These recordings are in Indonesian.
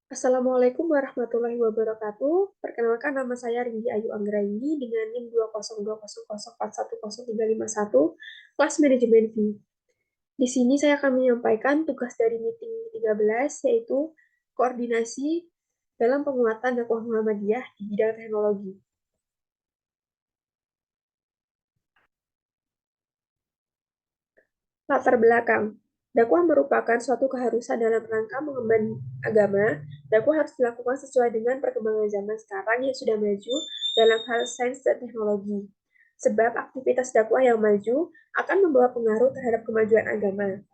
Assalamualaikum warahmatullahi wabarakatuh. Perkenalkan nama saya Ringgi Ayu Anggraini dengan NIM 2020041413551, kelas manajemen V. Di sini saya akan menyampaikan tugas dari meeting 13, yaitu koordinasi dalam penguatan dakwah Muhammadiyah di bidang teknologi. Latar belakang. Dakwah merupakan suatu keharusan dalam rangka mengemban agama. Dakwah harus dilakukan sesuai dengan perkembangan zaman sekarang yang sudah maju dalam hal sains dan teknologi. Sebab aktivitas dakwah yang maju akan membawa pengaruh terhadap kemajuan agama.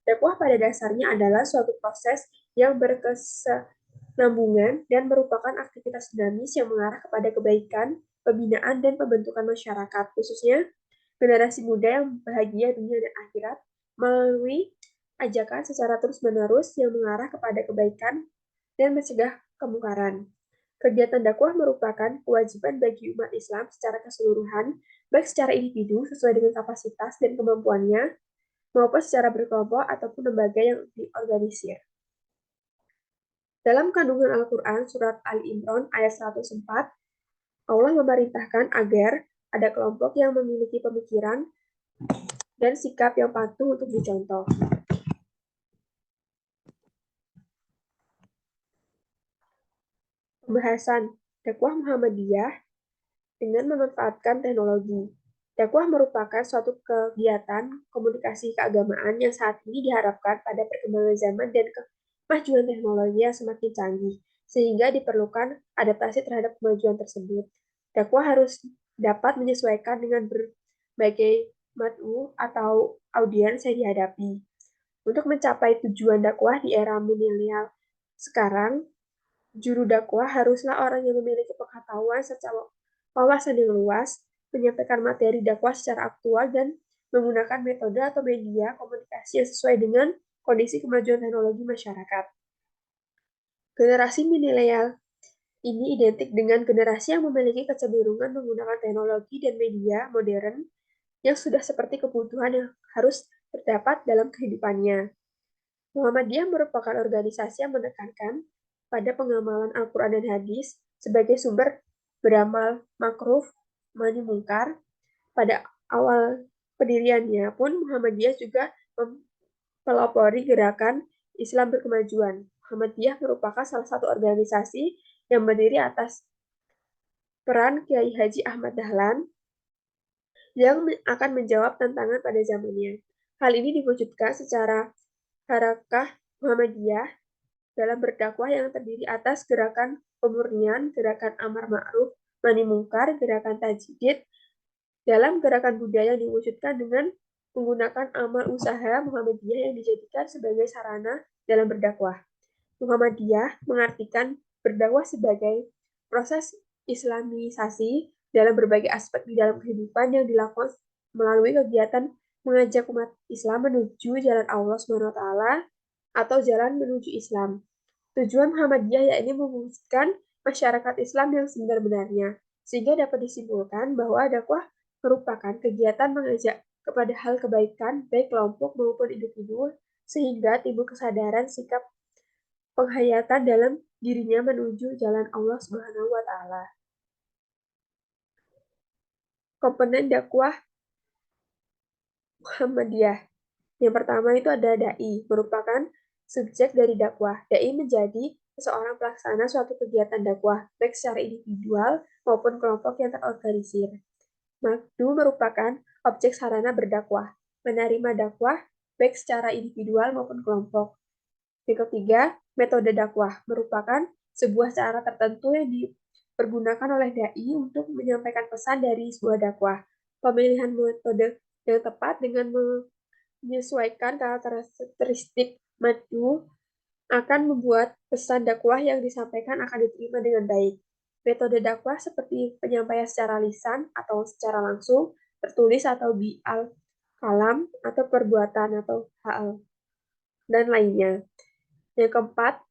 Dakwah pada dasarnya adalah suatu proses yang berkesinambungan dan merupakan aktivitas dinamis yang mengarah kepada kebaikan, pembinaan, dan pembentukan masyarakat, khususnya generasi muda yang bahagia dunia dan akhirat melalui ajakan secara terus-menerus yang mengarah kepada kebaikan dan mencegah kemungkaran. Kegiatan dakwah merupakan kewajiban bagi umat Islam secara keseluruhan, baik secara individu sesuai dengan kapasitas dan kemampuannya, maupun secara berkelompok ataupun lembaga yang diorganisir. Dalam kandungan Al-Quran, surat Ali Imran ayat 104, Allah memerintahkan agar ada kelompok yang memiliki pemikiran dan sikap yang patuh untuk dicontoh. Pembahasan dakwah Muhammadiyah dengan memanfaatkan teknologi. Dakwah merupakan suatu kegiatan komunikasi keagamaan yang saat ini diharapkan pada perkembangan zaman dan kemajuan teknologi yang semakin canggih, sehingga diperlukan adaptasi terhadap kemajuan tersebut. Dakwah harus dapat menyesuaikan dengan berbagai mat'u atau audiens yang dihadapi. Untuk mencapai tujuan dakwah di era milenial sekarang, juru dakwah haruslah orang yang memiliki pengetahuan serta wawasan yang luas, menyampaikan materi dakwah secara aktual, dan menggunakan metode atau media komunikasi yang sesuai dengan kondisi kemajuan teknologi masyarakat. Generasi milenial ini identik dengan generasi yang memiliki kecenderungan menggunakan teknologi dan media modern yang sudah seperti kebutuhan yang harus terdapat dalam kehidupannya. Muhammadiyah merupakan organisasi yang menekankan pada pengamalan Al-Quran dan Hadis sebagai sumber beramal makruf mani mungkar. Pada awal pendiriannya pun Muhammadiyah juga mempelopori gerakan Islam berkemajuan. Muhammadiyah merupakan salah satu organisasi yang berdiri atas peran Kiai Haji Ahmad Dahlan yang akan menjawab tantangan pada zamannya. Hal ini diwujudkan secara Harakah Muhammadiyah dalam berdakwah yang terdiri atas gerakan pemurnian, gerakan amar ma'ruf, mani mungkar, gerakan tajdid. Dalam gerakan budaya yang diwujudkan dengan menggunakan amal usaha Muhammadiyah yang dijadikan sebagai sarana dalam berdakwah. Muhammadiyah mengartikan berdakwah sebagai proses islamisasi dalam berbagai aspek di dalam kehidupan yang dilakukan melalui kegiatan mengajak umat Islam menuju jalan Allah SWT atau jalan menuju Islam. Tujuan Muhammadiyah yakni mewujudkan masyarakat Islam yang sebenar-benarnya, sehingga dapat disimpulkan bahwa dakwah merupakan kegiatan mengajak kepada hal kebaikan baik kelompok maupun individu, sehingga timbul kesadaran sikap penghayatan dalam dirinya menuju jalan Allah Subhanahu wa taala. Komponen dakwah Muhammadiyah. Yang pertama itu ada dai, merupakan subjek dari dakwah. Dai menjadi seseorang pelaksana suatu kegiatan dakwah, baik secara individual maupun kelompok yang terorganisir. Madu merupakan objek sarana berdakwah, menerima dakwah baik secara individual maupun kelompok. Yang ketiga, metode dakwah merupakan sebuah cara tertentu yang dipergunakan oleh dai untuk menyampaikan pesan dari sebuah dakwah. Pemilihan metode yang tepat dengan menyesuaikan karakteristik madu akan membuat pesan dakwah yang disampaikan akan diterima dengan baik. Metode dakwah seperti penyampaian secara lisan atau secara langsung, tertulis atau bial kalam atau perbuatan atau hal dan lainnya. Yang keempat,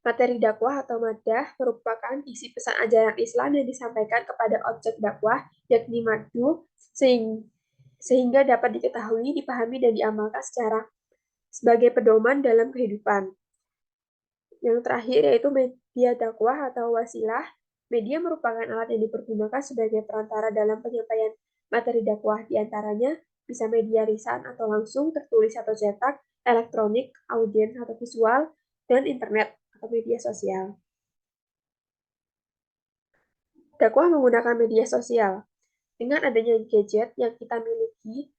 materi dakwah atau madah merupakan isi pesan ajaran Islam yang disampaikan kepada objek dakwah, yakni madu, sehingga dapat diketahui, dipahami, dan diamalkan secara sebagai pedoman dalam kehidupan. Yang terakhir yaitu media dakwah atau wasilah. Media merupakan alat yang dipergunakan sebagai perantara dalam penyampaian materi dakwah. Di antaranya bisa media lisan atau langsung, tertulis atau cetak, elektronik, audiens atau visual, dan internet atau media sosial. Dakwah menggunakan media sosial. Dengan adanya gadget yang kita miliki,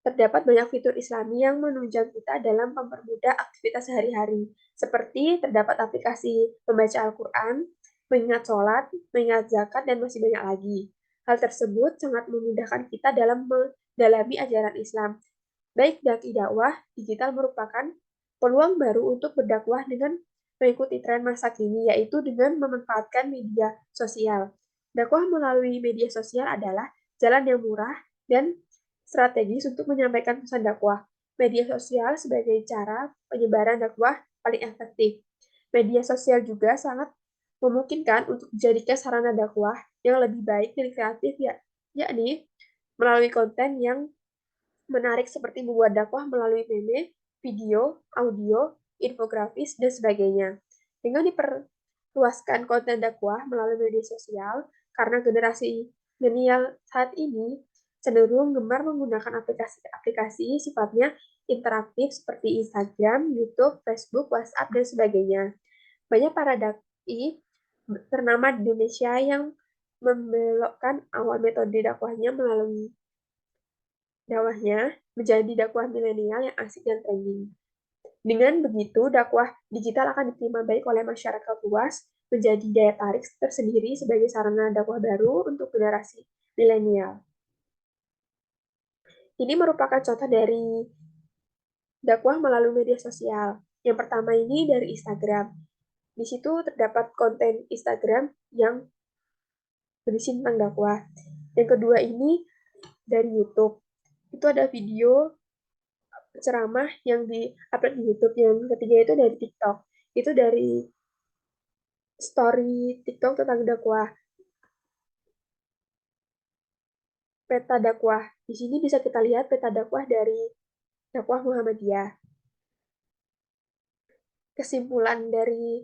terdapat banyak fitur Islami yang menunjang kita dalam mempermudah aktivitas sehari-hari, seperti terdapat aplikasi membaca Al-Quran, mengingat sholat, mengingat zakat, dan masih banyak lagi. Hal tersebut sangat memudahkan kita dalam mendalami ajaran Islam. Baik daki dakwah, digital merupakan peluang baru untuk berdakwah dengan mengikuti tren masa kini, yaitu dengan memanfaatkan media sosial. Dakwah melalui media sosial adalah jalan yang murah dan strategis untuk menyampaikan pesan dakwah. Media sosial sebagai cara penyebaran dakwah paling efektif. Media sosial juga sangat memungkinkan untuk dijadikan sarana dakwah yang lebih baik dan kreatif, yakni melalui konten yang menarik seperti membuat dakwah melalui meme, video, audio, infografis, dan sebagainya. Dengan diperluaskan konten dakwah melalui media sosial, karena generasi milenial saat ini cenderung gemar menggunakan aplikasi-aplikasi sifatnya interaktif seperti Instagram, YouTube, Facebook, WhatsApp, dan sebagainya. Banyak para dai ternama di Indonesia yang membelokkan awal metode dakwahnya menjadi dakwah milenial yang asik dan trending. Dengan begitu, dakwah digital akan diterima baik oleh masyarakat luas, menjadi daya tarik tersendiri sebagai sarana dakwah baru untuk generasi milenial. Ini merupakan contoh dari dakwah melalui media sosial. Yang pertama ini dari Instagram. Di situ terdapat konten Instagram yang berisi tentang dakwah. Yang kedua ini dari YouTube. Itu ada video ceramah yang di-upload di YouTube. Yang ketiga itu dari TikTok. Itu dari story TikTok tentang dakwah, peta dakwah. Di sini bisa kita lihat peta dakwah dari dakwah Muhammadiyah. Kesimpulan dari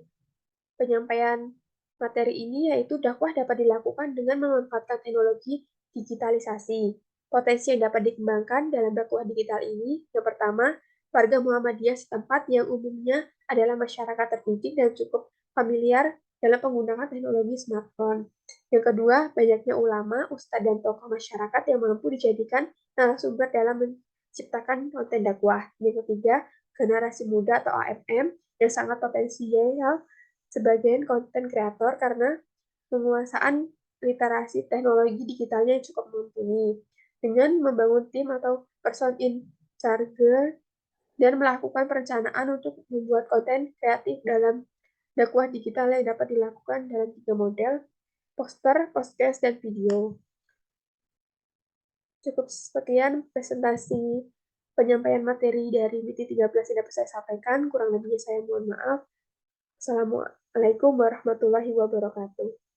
penyampaian materi ini yaitu dakwah dapat dilakukan dengan memanfaatkan teknologi digitalisasi. Potensi yang dapat dikembangkan dalam dakwah digital ini, yang pertama, warga Muhammadiyah setempat yang umumnya adalah masyarakat terdidik dan cukup familiar dalam penggunaan teknologi smartphone. Yang kedua, banyaknya ulama, ustadz, dan tokoh masyarakat yang mampu dijadikan narasumber dalam menciptakan konten dakwah. Yang ketiga, generasi muda atau AMM yang sangat potensial sebagai konten kreator karena penguasaan literasi teknologi digitalnya yang cukup mumpuni. Dengan membangun tim atau person in charge dan melakukan perencanaan untuk membuat konten kreatif dalam dakwah digital yang dapat dilakukan dalam tiga model, poster, podcast, dan video. Cukup sekian presentasi penyampaian materi dari MITI 13 yang dapat saya sampaikan. Kurang lebihnya saya mohon maaf. Assalamualaikum warahmatullahi wabarakatuh.